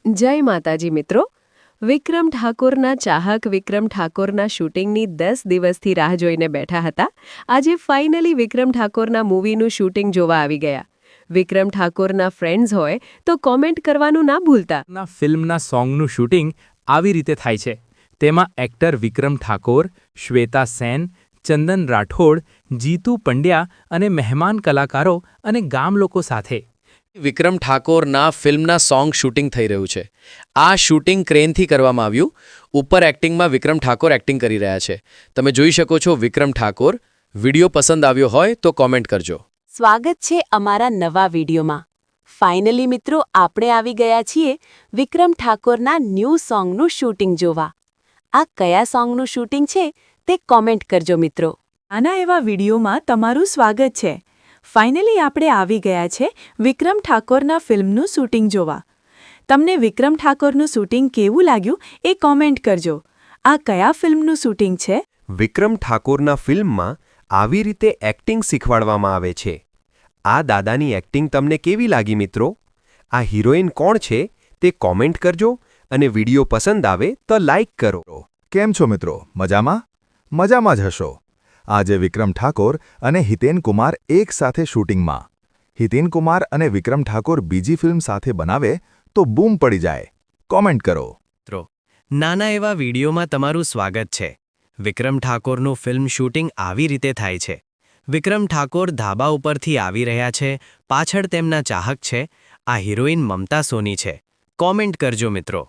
જય માતાજી મિત્રો. વિક્રમ ઠાકોરના ચાહક વિક્રમ ઠાકોરના શૂટિંગની 10 દિવસથી રાહ જોઈને બેઠા હતા. આજે ફાઇનલી વિક્રમ ઠાકોરના મૂવીનું શૂટિંગ જોવા આવી ગયા. વિક્રમ ઠાકોરના ફ્રેન્ડ્સ હોય તો કોમેન્ટ કરવાનું ના ભૂલતા. ફિલ્મના સોંગનું શૂટિંગ આવી રીતે થાય છે. તેમાં એક્ટર વિક્રમ ઠાકોર, શ્વેતા સેન, ચંદન રાઠોડ, જીતુ પંડ્યા અને મહેમાન કલાકારો અને ગામ લોકો સાથે વિક્રમ ઠાકોરના ફિલ્મના સોંગ શૂટિંગ થઈ રહ્યું છે. આ શૂટિંગ ક્રેનથી કરવામાં આવ્યું. ઉપર એક્ટિંગમાં વિક્રમ ઠાકોર એક્ટિંગ કરી રહ્યા છે. તમે જોઈ શકો છો વિક્રમ ઠાકોર. વિડીયો પસંદ આવ્યો હોય તો કોમેન્ટ કરજો. સ્વાગત છે અમારા નવા વિડીયોમાં. ફાઇનલી મિત્રો, આપણે આવી ગયા છીએ વિક્રમ ઠાકોરના ન્યૂ સોંગનું શૂટિંગ જોવા. આ કયા સોંગનું શૂટિંગ છે તે કોમેન્ટ કરજો મિત્રો. આના એવા વિડીયોમાં તમારું સ્વાગત છે. ફાઇનલી આપણે આવી ગયા છે વિક્રમ ઠાકોરના ફિલ્મનું શૂટિંગ જોવા. તમને વિક્રમ ઠાકોરનું શૂટિંગ કેવું લાગ્યું એ કોમેન્ટ કરજો. આ કયા ફિલ્મનું શૂટિંગ છે? વિક્રમ ઠાકોરના ફિલ્મમાં આવી રીતે એક્ટિંગ શીખવાડવામાં આવે છે. આ દાદાની એક્ટિંગ તમને કેવી લાગી મિત્રો? આ હિરોઈન કોણ છે તે કોમેન્ટ કરજો અને વિડીયો પસંદ આવે તો લાઇક કરો. કેમ છો મિત્રો? મજામાં? મજામાં જ હશો. આજે વિક્રમ ઠાકોર અને હિતેન કુમાર એક સાથે શૂટિંગમાં. હિતેન કુમાર અને વિક્રમ ઠાકોર બીજી ફિલ્મ સાથે બનાવે તો બૂમ પડી જાય. કોમેન્ટ કરો. નાના એવા વિડીયોમાં તમારું સ્વાગત છે. વિક્રમ ઠાકોરનું ફિલ્મ શૂટિંગ આવી રીતે થાય છે. વિક્રમ ઠાકોર ધાબા ઉપરથી આવી રહ્યા છે. પાછળ તેમના ચાહક છે. આ હિરોઈન મમતા સોની છે. કોમેન્ટ કરજો મિત્રો.